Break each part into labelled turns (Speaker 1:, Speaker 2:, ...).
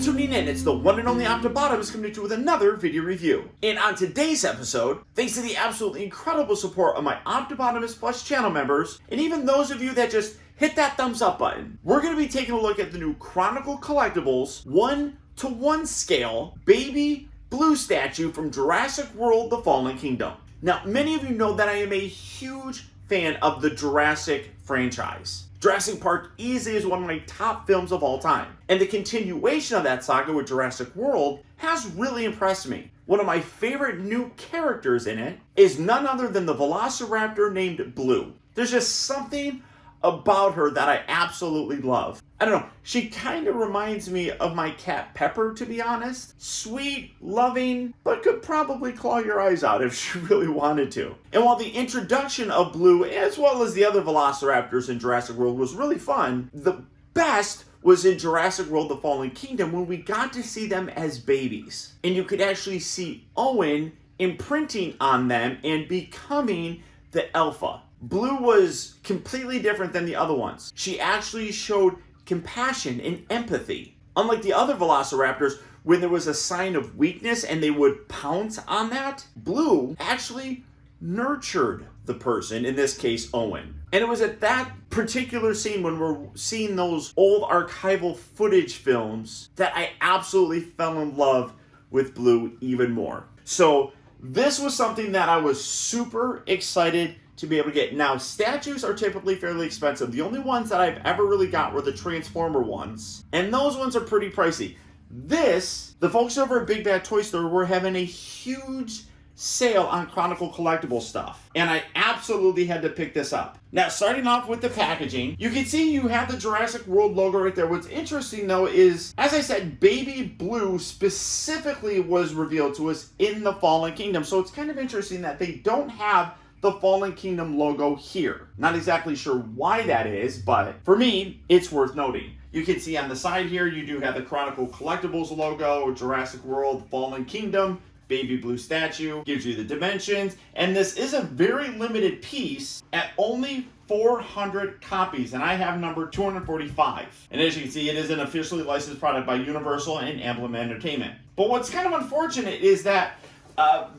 Speaker 1: tuning in. It's the one and only Optibotimus coming to you with another video review. And on today's episode, thanks to the absolutely incredible support of my Optibotimus Plus channel members, and even those of you that just hit that thumbs up button, we're going to be taking a look at the new Chronicle Collectibles 1:1 scale baby blue statue from Jurassic World: The Fallen Kingdom. Now, many of you know that I am a huge fan of the Jurassic franchise. Jurassic Park easily is one of my top films of all time, and the continuation of that saga with Jurassic World has really impressed me. One of my favorite new characters in it is none other than the Velociraptor named Blue. There's just something about her that I absolutely love. I don't know, she kind of reminds me of my cat Pepper, to be honest. Sweet, loving, but could probably claw your eyes out if she really wanted to. And while the introduction of Blue, as well as the other Velociraptors in Jurassic World, was really fun, the best was in Jurassic World: The Fallen Kingdom when we got to see them as babies. And you could actually see Owen imprinting on them and becoming the alpha. Blue was completely different than the other ones. She actually showed compassion and empathy. Unlike the other Velociraptors, when there was a sign of weakness and they would pounce on that, Blue actually nurtured the person, in this case Owen. And it was at that particular scene when we're seeing those old archival footage films that I absolutely fell in love with Blue even more. So this was something that I was super excited to be able to get. Now, statues are typically fairly expensive. The only ones that I've ever really got were the Transformer ones, and those ones are pretty pricey. This, the folks over at Big Bad Toy Store were having a huge sale on Chronicle Collectible stuff, and I absolutely had to pick this up. Now, starting off with the packaging, you can see you have the Jurassic World logo right there. What's interesting though is, as I said, Baby Blue specifically was revealed to us in the Fallen Kingdom, so it's kind of interesting that they don't have the Fallen Kingdom logo here. Not exactly sure why that is, but for me, it's worth noting. You can see on the side here, you do have the Chronicle Collectibles logo, Jurassic World: Fallen Kingdom, Baby Blue statue, gives you the dimensions, and this is a very limited piece at only 400 copies, and I have number 245. And as you can see, it is an officially licensed product by Universal and Emblem Entertainment. But what's kind of unfortunate is that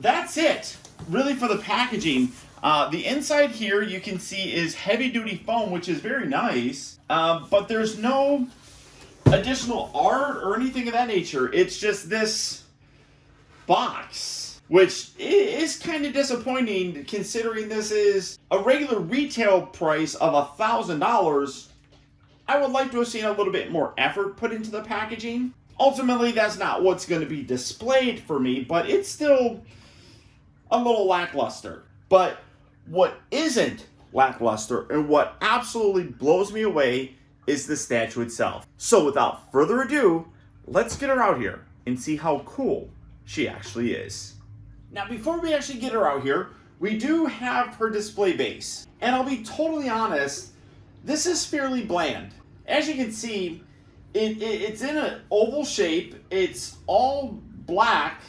Speaker 1: that's it, really, for the packaging. The inside here you can see is heavy duty foam, which is very nice, but there's no additional art or anything of that nature. It's just this box, which is kind of disappointing considering this is a regular retail price of $1,000. I would like to have seen a little bit more effort put into the packaging. Ultimately, that's not what's going to be displayed for me, but it's still a little lackluster. But what isn't lackluster and what absolutely blows me away is the statue itself. So without further ado, let's get her out here and see how cool she actually is. Now, before we actually get her out here, we do have her display base. And I'll be totally honest, this is fairly bland. As you can see, it's in an oval shape. It's all black.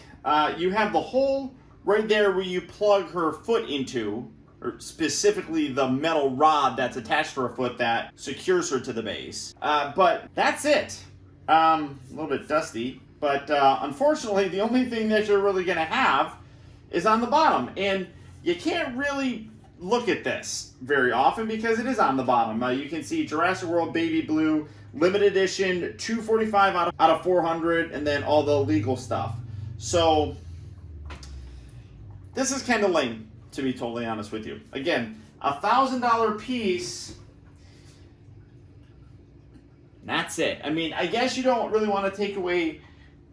Speaker 1: You have the hole right there where you plug her foot into, or specifically the metal rod that's attached to her foot that secures her to the base. But that's it. A little bit dusty, but unfortunately the only thing that you're really gonna have is on the bottom. And you can't really look at this very often because it is on the bottom. You can see Jurassic World Baby Blue, limited edition, 245 out of 400, and then all the legal stuff. So this is kind of lame, to be totally honest with you. Again, $1,000 piece. That's it. I mean, I guess you don't really want to take away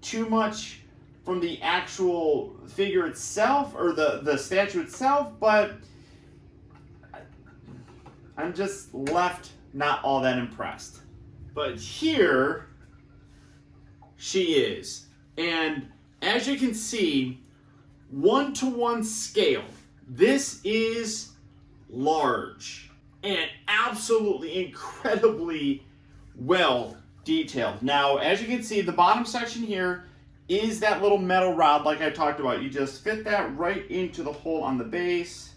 Speaker 1: too much from the actual figure itself or the statue itself, but I'm just left not all that impressed. But here she is. And as you can see, 1:1 scale. This is large and absolutely incredibly well detailed. Now, as you can see, the bottom section here is that little metal rod like I talked about. You just fit that right into the hole on the base,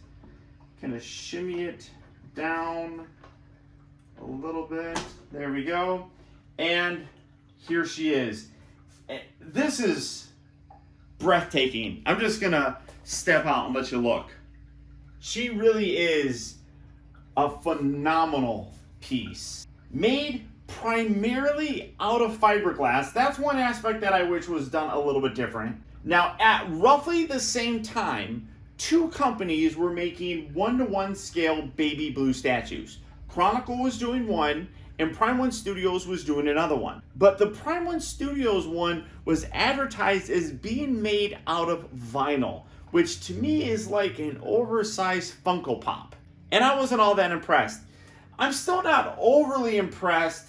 Speaker 1: kind of shimmy it down a little bit. There we go. And here she is. this is breathtaking. I'm just gonna step out and let you look. She really is a phenomenal piece. Made primarily out of fiberglass. That's one aspect that I wish was done a little bit different. Now, at roughly the same time, two companies were making 1-to-1 scale baby blue statues. Chronicle was doing one, and Prime One Studios was doing another one. But the Prime One Studios one was advertised as being made out of vinyl, which to me is like an oversized Funko Pop. And I wasn't all that impressed. I'm still not overly impressed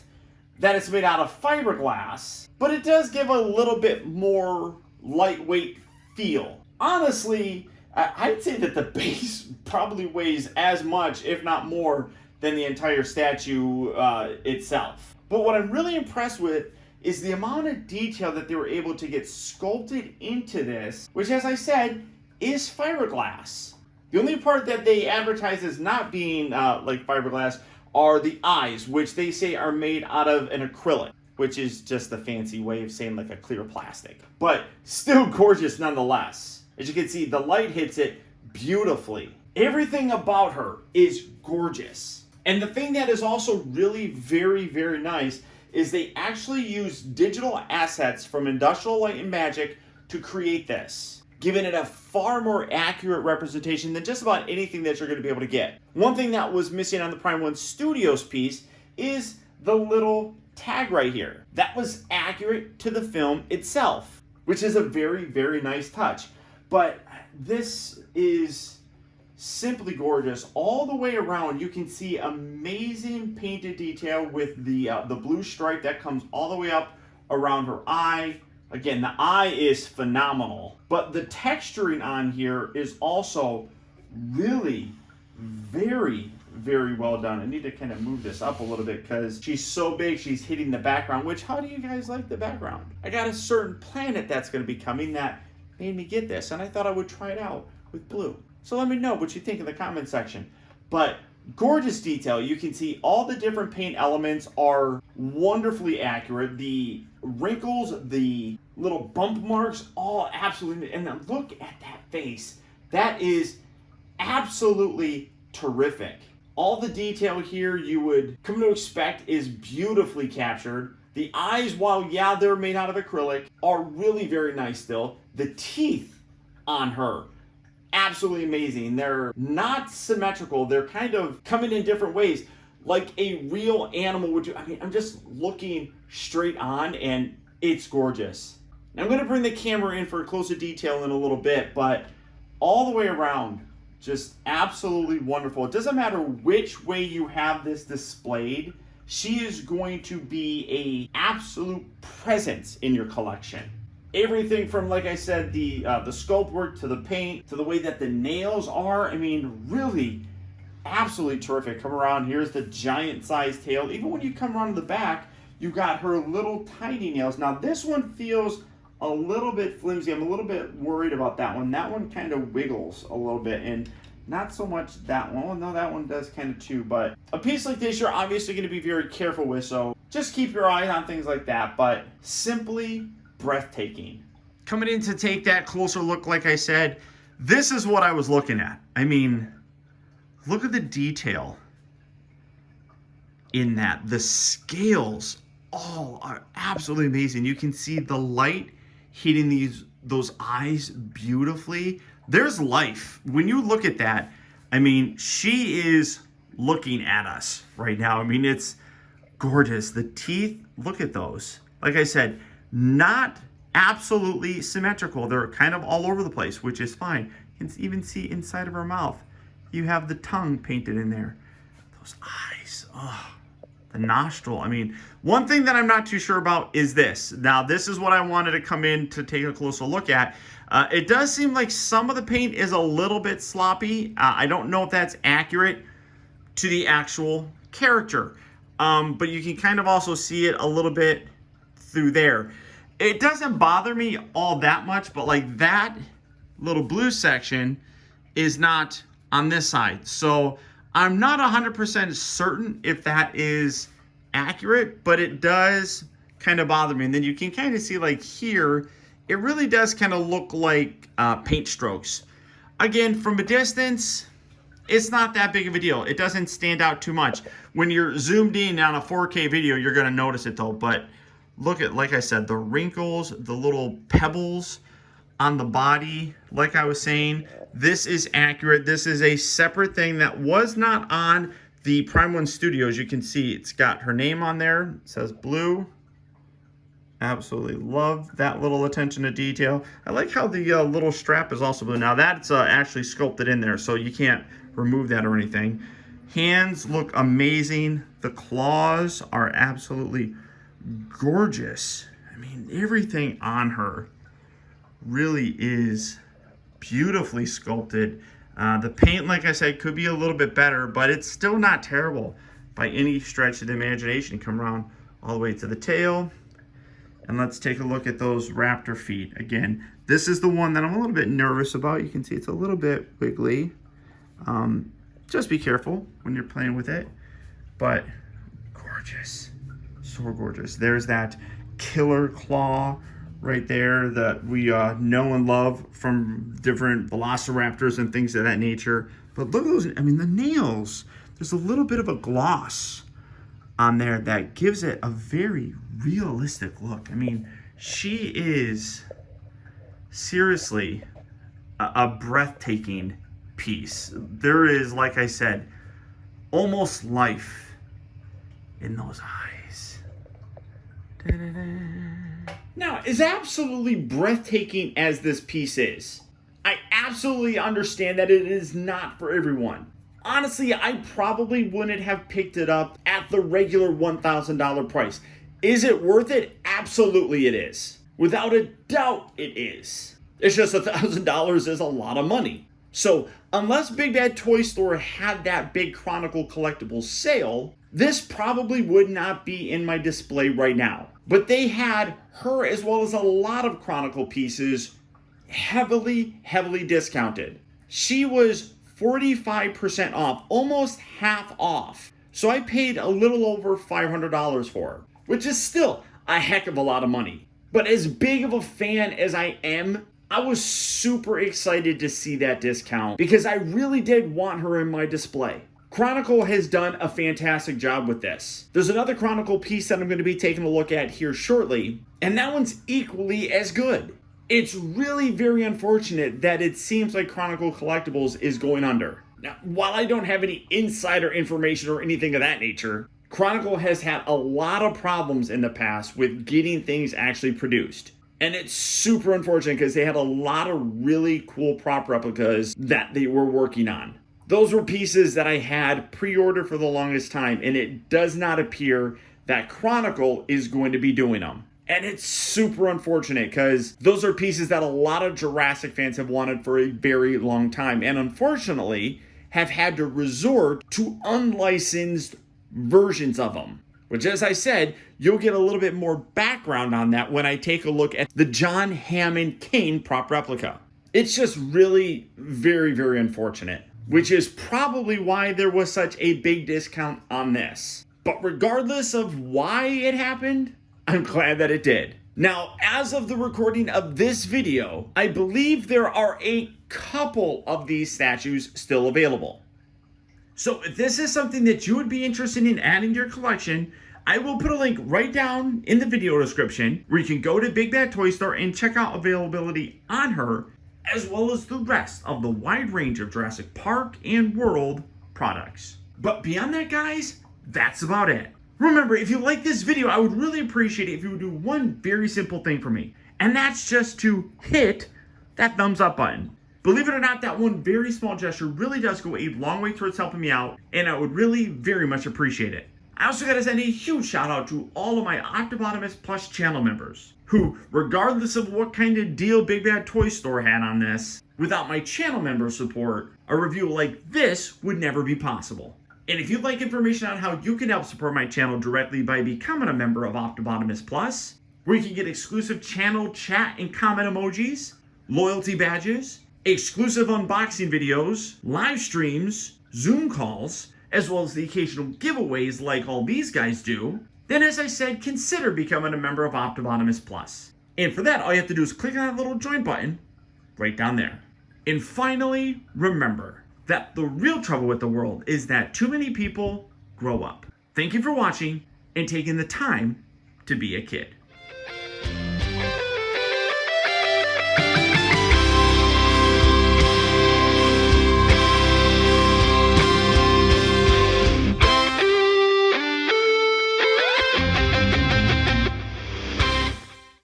Speaker 1: that it's made out of fiberglass, but it does give a little bit more lightweight feel. Honestly, I'd say that the base probably weighs as much, if not more, than the entire statue itself. But what I'm really impressed with is the amount of detail that they were able to get sculpted into this, which, as I said, is fiberglass. The only part that they advertise as not being like fiberglass are the eyes, which they say are made out of an acrylic, which is just a fancy way of saying like a clear plastic. But still gorgeous nonetheless. As you can see, the light hits it beautifully. Everything about her is gorgeous. And the thing that is also really very, very nice is they actually use digital assets from Industrial Light and Magic to create this, giving it a far more accurate representation than just about anything that you're going to be able to get. One thing that was missing on the Prime One Studios piece is the little tag right here. That was accurate to the film itself, which is a very, very nice touch. But this is simply gorgeous. All the way around, you can see amazing painted detail with the blue stripe that comes all the way up around her eye. Again, the eye is phenomenal, but the texturing on here is also really very, very well done. I need to kind of move this up a little bit because she's so big, she's hitting the background, which, how do you guys like the background? I got a certain planet that's going to be coming that made me get this, and I thought I would try it out with blue. So let me know what you think in the comment section. But gorgeous detail. You can see all the different paint elements are wonderfully accurate. The wrinkles, the little bump marks, all absolutely. And then look at that face. That is absolutely terrific. All the detail here you would come to expect is beautifully captured. The eyes, while yeah, they're made out of acrylic, are really very nice still. The teeth on her, absolutely amazing. They're not symmetrical. They're kind of coming in different ways, like a real animal would do. I mean, I'm just looking straight on, and it's gorgeous. Now, I'm going to bring the camera in for a closer detail in a little bit, but all the way around, just absolutely wonderful. It doesn't matter which way you have this displayed, she is going to be an absolute presence in your collection. Everything from, like I said, the sculpt work to the paint to the way that the nails are. I mean, really, absolutely terrific. Come around, here's the giant sized tail. Even when you come around to the back, you got her little tiny nails. Now, this one feels a little bit flimsy. I'm a little bit worried about that one. That one kind of wiggles a little bit, and not so much that one. Well, no, that one does kind of too, but a piece like this, you're obviously going to be very careful with, so just keep your eyes on things like that, but simply breathtaking. Coming in to take that closer look, like I said, this is what I was looking at. I mean, look at the detail in that. The scales all are absolutely amazing. You can see the light hitting those eyes beautifully. There's life. When you look at that, I mean, she is looking at us right now. I mean, it's gorgeous. The teeth, look at those. Like I said, not absolutely symmetrical. They're kind of all over the place, which is fine. You can even see inside of her mouth. You have the tongue painted in there. Those eyes, oh, the nostril. I mean, one thing that I'm not too sure about is this. Now, this is what I wanted to come in to take a closer look at. It does seem like some of the paint is a little bit sloppy. I don't know if that's accurate to the actual character, but you can kind of also see it a little bit through there. It doesn't bother me all that much, but like that little blue section is not on this side. So I'm not 100% certain if that is accurate, but it does kind of bothered me. And then you can kind of see like here, it really does kind of look like paint strokes. Again, from a distance, it's not that big of a deal. It doesn't stand out too much. When you're zoomed in on a 4K video, you're going to notice it though. But look at, like I said, the wrinkles, the little pebbles on the body. Like I was saying, this is accurate. This is a separate thing that was not on the Prime 1 Studios. You can see it's got her name on there. It says blue. Absolutely love that little attention to detail. I like how the little strap is also blue. Now that's actually sculpted in there, so you can't remove that or anything. Hands look amazing. The claws are absolutely gorgeous. I mean, everything on her really is beautifully sculpted. The paint, like I said, could be a little bit better, but it's still not terrible by any stretch of the imagination. Come around all the way to the tail. And let's take a look at those raptor feet. Again, this is the one that I'm a little bit nervous about. You can see it's a little bit wiggly. Just be careful when you're playing with it. But gorgeous, so gorgeous. There's that killer claw right there that we know and love from different velociraptors and things of that nature. But look at those, I mean, the nails. There's a little bit of a gloss on there that gives it a very realistic look. I mean, she is seriously a breathtaking piece. There is, like I said, almost life in those eyes. Da-da-da. Now, as absolutely breathtaking as this piece is, I absolutely understand that it is not for everyone. Honestly, I probably wouldn't have picked it up at the regular $1,000 price. Is it worth it? Absolutely it is. Without a doubt it is. It's just $1,000 is a lot of money. So unless Big Bad Toy Store had that big Chronicle Collectibles sale, this probably would not be in my display right now. But they had her as well as a lot of Chronicle pieces heavily discounted. She was 45% off, almost half off. So I paid a little over $500 for her, which is still a heck of a lot of money. But as big of a fan as I am, I was super excited to see that discount because I really did want her in my display. Chronicle has done a fantastic job with this. There's another Chronicle piece that I'm going to be taking a look at here shortly, and that one's equally as good. It's really very unfortunate that it seems like Chronicle Collectibles is going under. Now, while I don't have any insider information or anything of that nature, Chronicle has had a lot of problems in the past with getting things actually produced. And it's super unfortunate because they had a lot of really cool prop replicas that they were working on. Those were pieces that I had pre-ordered for the longest time, and it does not appear that Chronicle is going to be doing them. And it's super unfortunate because those are pieces that a lot of Jurassic fans have wanted for a very long time, and unfortunately have had to resort to unlicensed versions of them. Which, as I said, you'll get a little bit more background on that when I take a look at the John Hammond Kane prop replica. It's just really very unfortunate, which is probably why there was such a big discount on this. But regardless of why it happened, I'm glad that it did. Now, as of the recording of this video, I believe there are a couple of these statues still available. So if this is something that you would be interested in adding to your collection, I will put a link right down in the video description where you can go to Big Bad Toy Store and check out availability on her, as well as the rest of the wide range of Jurassic Park and World products. But beyond that, guys, that's about it. Remember, if you like this video, I would really appreciate it if you would do one very simple thing for me, and that's just to hit that thumbs up button. Believe it or not, that one very small gesture really does go a long way towards helping me out, and I would really very much appreciate it. I also got to send a huge shout out to all of my Optibotimus Plus channel members, who, regardless of what kind of deal Big Bad Toy Store had on this, without my channel member support, a review like this would never be possible. And if you'd like information on how you can help support my channel directly by becoming a member of Optibotimus Plus, where you can get exclusive channel chat and comment emojis, loyalty badges, exclusive unboxing videos, live streams, Zoom calls, as well as the occasional giveaways like all these guys do, then as I said, consider becoming a member of Optibotimus Plus. And for that, all you have to do is click on that little join button right down there. And finally, remember that the real trouble with the world is that too many people grow up. Thank you for watching and taking the time to be a kid.